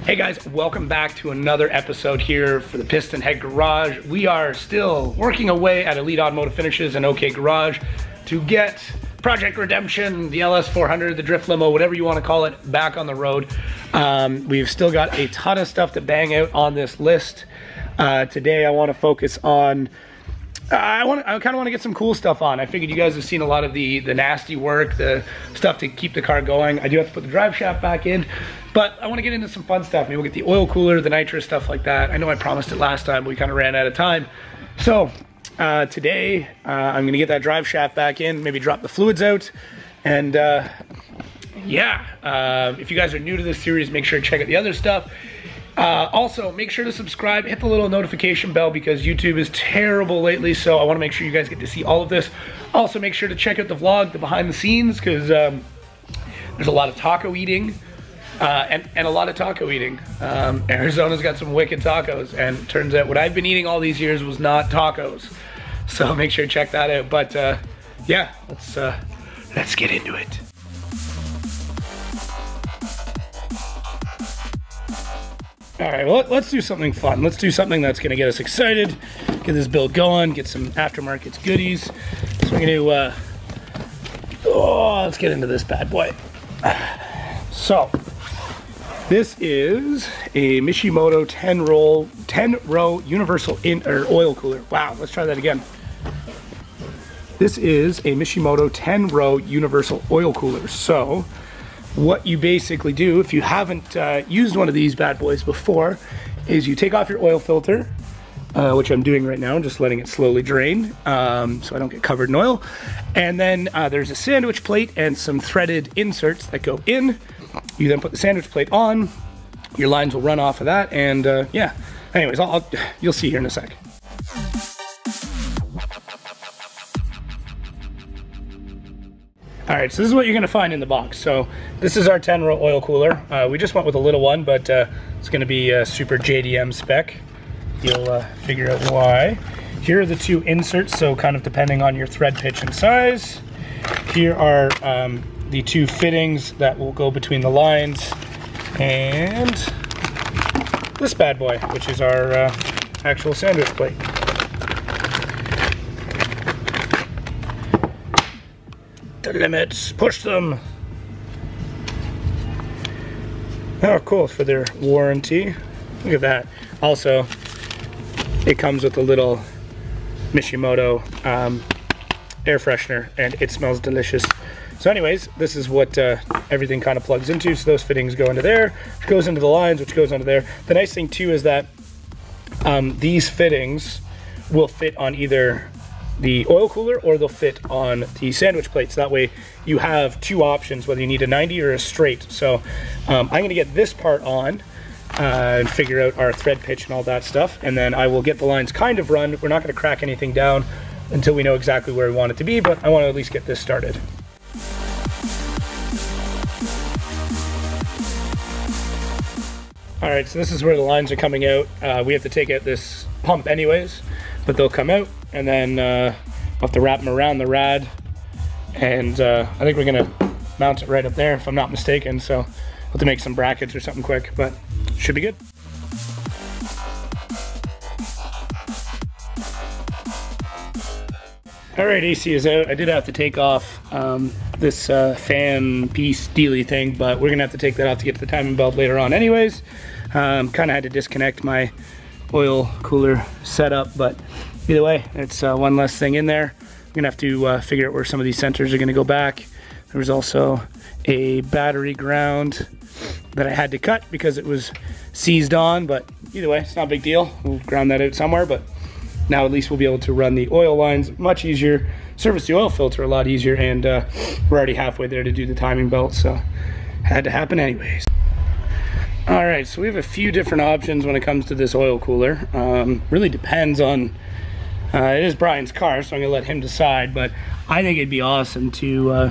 Hey guys, welcome back to another episode here for the Piston Head Garage. We are still working away at Elite Automotive Finishes and OK Garage to get Project Redemption, the LS400, the Drift Limo, whatever you want to call it, back on the road. We've still got a ton of stuff to bang out on this list. Today I want to focus on I kind of want to get some cool stuff on. I figured you guys have seen a lot of the nasty work, the stuff to keep the car going. I do have to put the drive shaft back in, but I want to get into some fun stuff. Maybe we'll get the oil cooler, the nitrous, stuff like that. I know I promised it last time, but we kind of ran out of time. So today I'm going to get that drive shaft back in, maybe drop the fluids out, and yeah, if you guys are new to this series, make sure to check out the other stuff. Also, make sure to subscribe, hit the little notification bell because YouTube is terrible lately, so I want to make sure you guys get to see all of this. Also, make sure to check out the vlog, the behind the scenes, because there's a lot of taco eating, and a lot of taco eating. Arizona's got some wicked tacos, and it turns out what I've been eating all these years was not tacos. So make sure to check that out. But yeah, let's get into it. All right, well, let's do something fun. Let's do something that's gonna get us excited, get this build going, get some aftermarket goodies. So we're gonna let's get into this bad boy. So, this is a Mishimoto 10-row universal oil cooler. Wow, let's try that again. This is a Mishimoto 10-row universal oil cooler. So, what you basically do, if you haven't used one of these bad boys before, is you take off your oil filter, which I'm doing right now, just letting it slowly drain so I don't get covered in oil. And then there's a sandwich plate and some threaded inserts that go in. You then put the sandwich plate on, your lines will run off of that, and yeah. Anyways, you'll see here in a sec. All right, so this is what you're gonna find in the box. So this is our 10-row oil cooler. We just went with a little one, but it's gonna be a super JDM spec. You'll figure out why. Here are the two inserts, so kind of depending on your thread pitch and size. Here are the two fittings that will go between the lines, and this bad boy, which is our actual sandwich plate. The limits, push them. Oh, cool, for their warranty. Look at that. Also, it comes with a little Mishimoto air freshener, and it smells delicious. So anyways, this is what everything kind of plugs into. So those fittings go into there, which goes into the lines, which goes under there. The nice thing too is that these fittings will fit on either the oil cooler or they'll fit on the sandwich plates. That way you have two options, whether you need a 90 or a straight. So I'm gonna get this part on and figure out our thread pitch and all that stuff, and then I will get the lines kind of run. We're not gonna crack anything down until we know exactly where we want it to be, but I want to at least get this started. All right, so this is where the lines are coming out. We have to take out this pump anyways, but they'll come out, and then I'll have to wrap them around the rad, and I think we're gonna mount it right up there if I'm not mistaken, so I'll have to make some brackets or something quick, but should be good. All right, AC is out. I did have to take off this fan piece dealy thing, but we're gonna have to take that off to get to the timing belt later on anyways. Kind of had to disconnect my oil cooler setup, but either way, it's one less thing in there. I'm gonna have to figure out where some of these sensors are gonna go back. There was also a battery ground that I had to cut because it was seized on, but either way, it's not a big deal. We'll ground that out somewhere, but now at least we'll be able to run the oil lines much easier, service the oil filter a lot easier, and we're already halfway there to do the timing belt, so had to happen anyways. All right, so we have a few different options when it comes to this oil cooler. Really depends on, it is Brian's car, so I'm gonna let him decide, but I think it'd be awesome to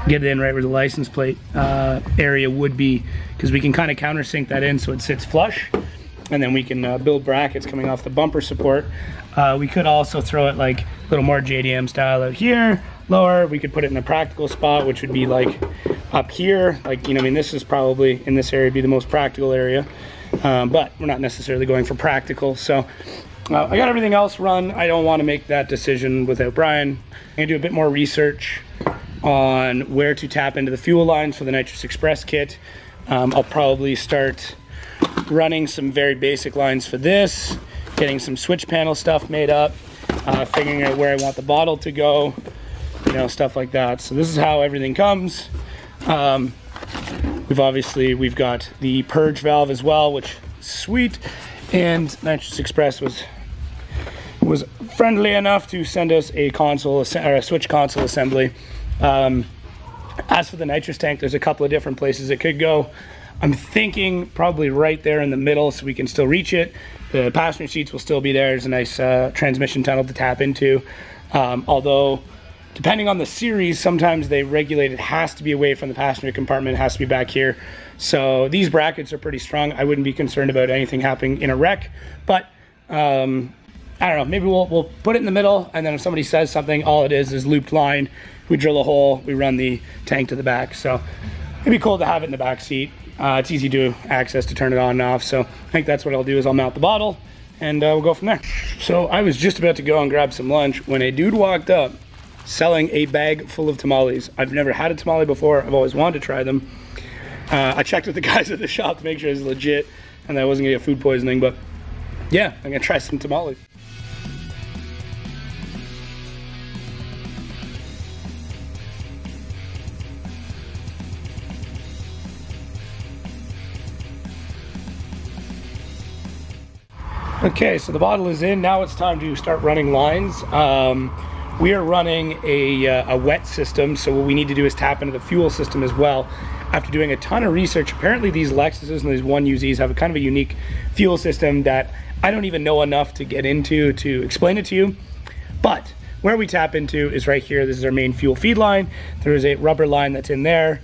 get it in right where the license plate area would be, because we can kind of countersink that in so it sits flush, and then we can build brackets coming off the bumper support. We could also throw it like a little more JDM style out here, lower. We could put it in a practical spot, which would be like up here. Like, you know, I mean, this is probably in this area be the most practical area. but we're not necessarily going for practical. So I got everything else run. I don't want to make that decision without Brian. I'm gonna do a bit more research on where to tap into the fuel lines for the Nitrous Express kit. I'll probably start running some very basic lines for this, getting some switch panel stuff made up, figuring out where I want the bottle to go, you know, stuff like that. So this is how everything comes. We've got the purge valve as well, which is sweet, and Nitrous Express was friendly enough to send us a switch console assembly. As for the nitrous tank, there's a couple of different places it could go. I'm thinking probably right there in the middle so we can still reach it. The passenger seats will still be there. There's a nice transmission tunnel to tap into. Although, depending on the series, sometimes they regulate it has to be away from the passenger compartment, it has to be back here. So these brackets are pretty strong. I wouldn't be concerned about anything happening in a wreck, but I don't know, maybe we'll put it in the middle, and then if somebody says something, all it is looped line. We drill a hole, we run the tank to the back. So it'd be cool to have it in the back seat. It's easy to access to turn it on and off. So I think that's what I'll do is I'll mount the bottle and we'll go from there. So I was just about to go and grab some lunch when a dude walked up selling a bag full of tamales. I've never had a tamale before. I've always wanted to try them. I checked with the guys at the shop to make sure it's legit and that I wasn't gonna get food poisoning, but yeah, I'm gonna try some tamales. Okay, so the bottle is in. Now it's time to start running lines. We are running a wet system, so what we need to do is tap into the fuel system as well. After doing a ton of research, apparently these Lexuses and these 1UZs have a kind of a unique fuel system that I don't even know enough to get into to explain it to you. But where we tap into is right here. This is our main fuel feed line. There is a rubber line that's in there.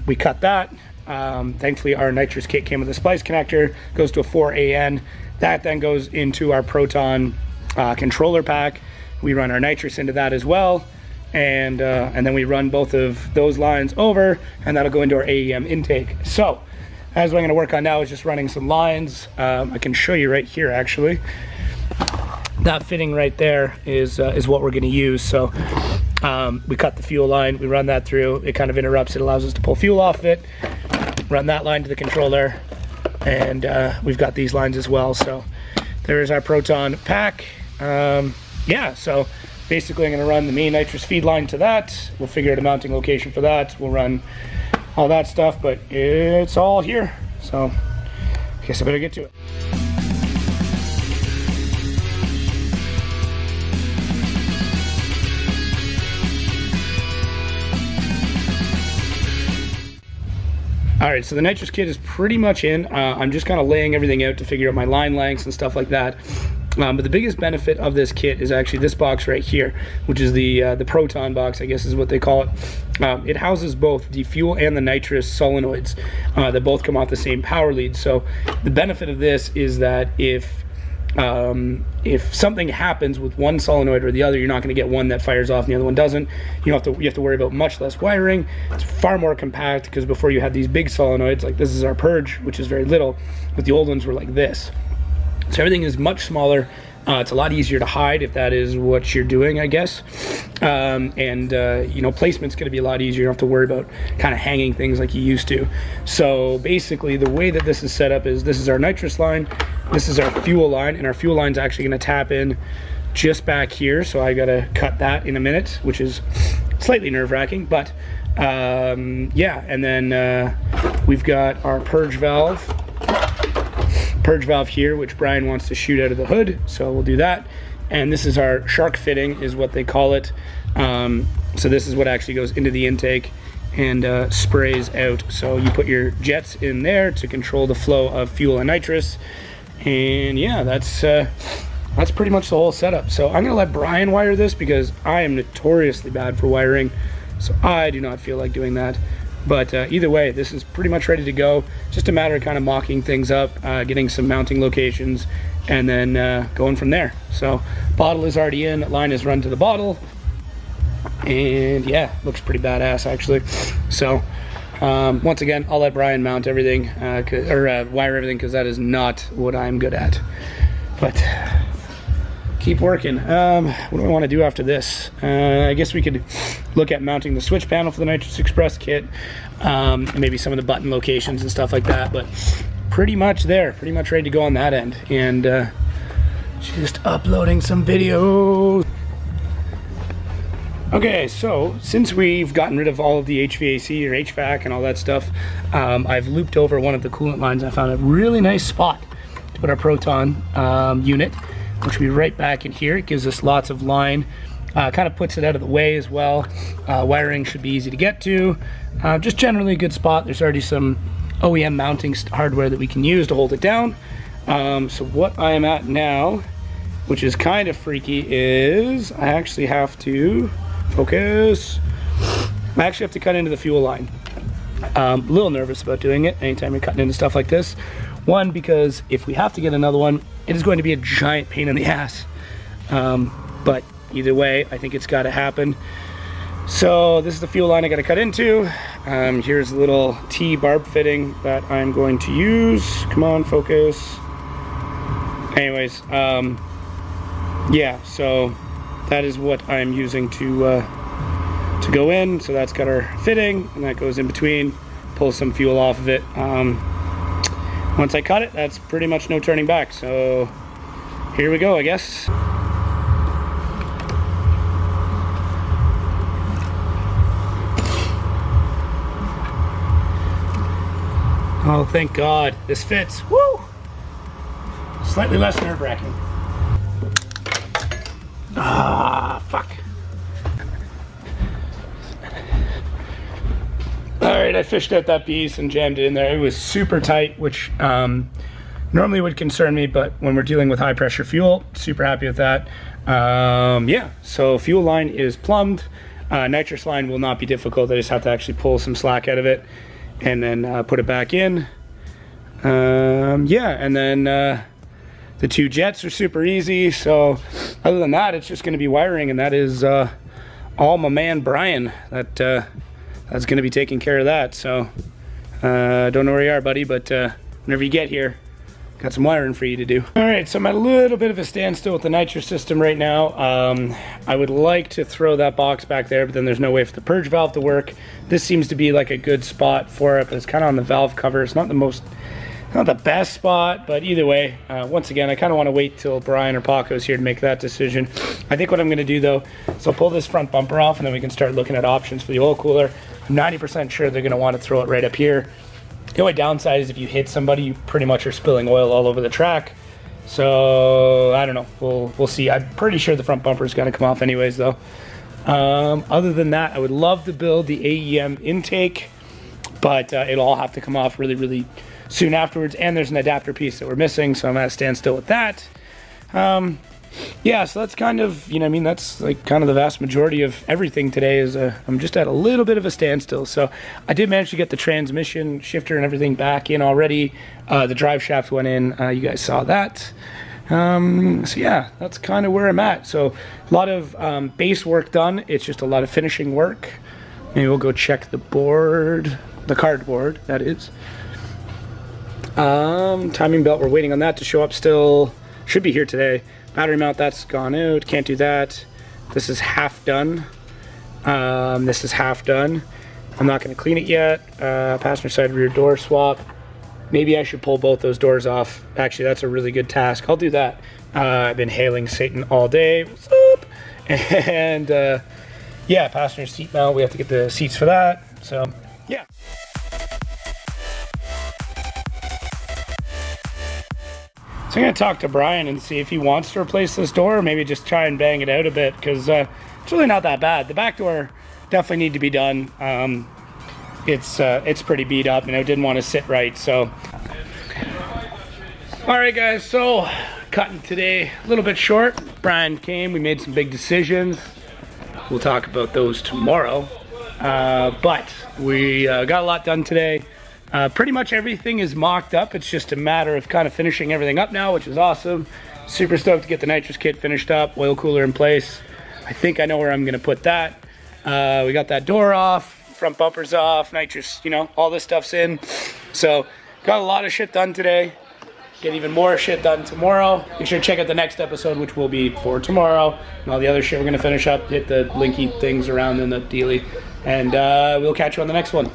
We cut that. Thankfully, our nitrous kit came with a splice connector, goes to a 4AN. That then goes into our Proton controller pack. We run our nitrous into that as well, and then we run both of those lines over, and that'll go into our AEM intake. So, as what I'm going to work on now is just running some lines. I can show you right here, actually. That fitting right there is what we're going to use. So, we cut the fuel line, we run that through. It kind of interrupts. It allows us to pull fuel off of it. Run that line to the controller. And we've got these lines as well. So there's our Proton pack. Yeah, so basically I'm going to run the main nitrous feed line to that. We'll figure out a mounting location for that. We'll run all that stuff, but it's all here. So I guess I better get to it. All right, so the nitrous kit is pretty much in. I'm just kind of laying everything out to figure out my line lengths and stuff like that. But the biggest benefit of this kit is actually this box right here, which is the Proton box, I guess is what they call it. It houses both the fuel and the nitrous solenoids that both come off the same power lead. So the benefit of this is that if something happens with one solenoid or the other, you're not going to get one that fires off and the other one doesn't. You have to worry about much less wiring. It's far more compact, because before you had these big solenoids, like this is our purge, which is very little, but the old ones were like this. So everything is much smaller. It's a lot easier to hide if that is what you're doing, I guess. You know, placement's going to be a lot easier. You don't have to worry about kind of hanging things like you used to. So basically, the way that this is set up is this is our nitrous line, this is our fuel line, and our fuel line's actually going to tap in just back here. So I got to cut that in a minute, which is slightly nerve-wracking, but yeah. And then we've got our purge valve here, which Brian wants to shoot out of the hood, so we'll do that. And this is our shark fitting, is what they call it. So this is what actually goes into the intake and sprays out. So you put your jets in there to control the flow of fuel and nitrous. And yeah, that's pretty much the whole setup. So I'm gonna let Brian wire this, because I am notoriously bad for wiring, so I do not feel like doing that. But either way, this is pretty much ready to go. Just a matter of kind of mocking things up, getting some mounting locations, and then going from there. So bottle is already in, line is run to the bottle, and yeah, looks pretty badass actually. So Once again, I'll let Brian mount everything, wire everything, because that is not what I'm good at. But keep working. What do I want to do after this? I guess we could look at mounting the switch panel for the Nitrous Express kit, and maybe some of the button locations and stuff like that. But pretty much there, pretty much ready to go on that end, and just uploading some videos. Okay, so since we've gotten rid of all of the HVAC or HVAC and all that stuff, I've looped over one of the coolant lines. I found a really nice spot to put our Proton unit, which will be right back in here. It gives us lots of line, kind of puts it out of the way as well. Wiring should be easy to get to. Just generally a good spot. There's already some OEM mounting hardware that we can use to hold it down. So what I am at now, which is kind of freaky, is I actually have to focus. I actually have to cut into the fuel line. A little nervous about doing it anytime you're cutting into stuff like this. One, because if we have to get another one, it is going to be a giant pain in the ass. But either way, I think it's got to happen. So this is the fuel line I got to cut into. Here's a little T-barb fitting that I'm going to use. Come on, focus. Anyways, yeah, so that is what I'm using to go in. So that's got our fitting, and that goes in between. Pull some fuel off of it. Once I cut it, that's pretty much no turning back. So here we go, I guess. Oh, thank God, this fits. Woo! Slightly less nerve-wracking. Ah, fuck. Alright, I fished out that piece and jammed it in there. It was super tight, which normally would concern me, but when we're dealing with high pressure fuel, super happy with that. Yeah, so fuel line is plumbed. Nitrous line will not be difficult. I just have to actually pull some slack out of it and then put it back in. Yeah, and then the two jets are super easy. So other than that, it's just going to be wiring, and that is all my man Brian that's going to be taking care of that. So don't know where you are, buddy, but whenever you get here, got some wiring for you to do. All right, so I'm at a little bit of a standstill with the nitrous system right now. I would like to throw that box back there, but then there's no way for the purge valve to work. This seems to be like a good spot for it, but it's kind of on the valve cover. It's not the best spot, but either way, once again, I kind of want to wait till Brian or Paco's here to make that decision. I think what I'm going to do though, so I'll pull this front bumper off, and then we can start looking at options for the oil cooler. I'm 90% sure they're going to want to throw it right up here. The only downside is if you hit somebody, you pretty much are spilling oil all over the track. So I don't know, we'll see. I'm pretty sure the front bumper is going to come off anyways though. Other than that, I would love to build the AEM intake, but it'll all have to come off really soon afterwards, and there's an adapter piece that we're missing, so I'm at a standstill with that. Yeah, so that's kind of, you know, I mean, that's like kind of the vast majority of everything today is I'm just at a little bit of a standstill. So I did manage to get the transmission shifter and everything back in already. The drive shaft went in, you guys saw that. So yeah, that's kind of where I'm at. So a lot of base work done. It's just a lot of finishing work. Maybe we'll go check the board, the cardboard, that is. Timing belt, we're waiting on that to show up still. Should be here today. Battery mount, that's gone out. Can't do that. This is half done. This is half done. I'm not going to clean it yet. Passenger side rear door swap. Maybe I should pull both those doors off. Actually, that's a really good task. I'll do that. I've been hailing Satan all day. What's up? And yeah, passenger seat mount. We have to get the seats for that. So yeah. So I'm going to talk to Brian and see if he wants to replace this door, or maybe just try and bang it out a bit, because it's really not that bad. The back door definitely need to be done. It's pretty beat up, and I didn't want to sit right, so. All right, guys, so cutting today a little bit short. Brian came, we made some big decisions. We'll talk about those tomorrow. But we got a lot done today. Pretty much everything is mocked up. It's just a matter of kind of finishing everything up now, which is awesome. Super stoked to get the nitrous kit finished up, oil cooler in place. I think I know where I'm going to put that. We got that door off, front bumper's off, nitrous, you know, all this stuff's in. So got a lot of shit done today. Get even more shit done tomorrow. Make sure to check out the next episode, which will be for tomorrow. And all the other shit we're gonna finish up, hit the linky things around in the dealie. And we'll catch you on the next one.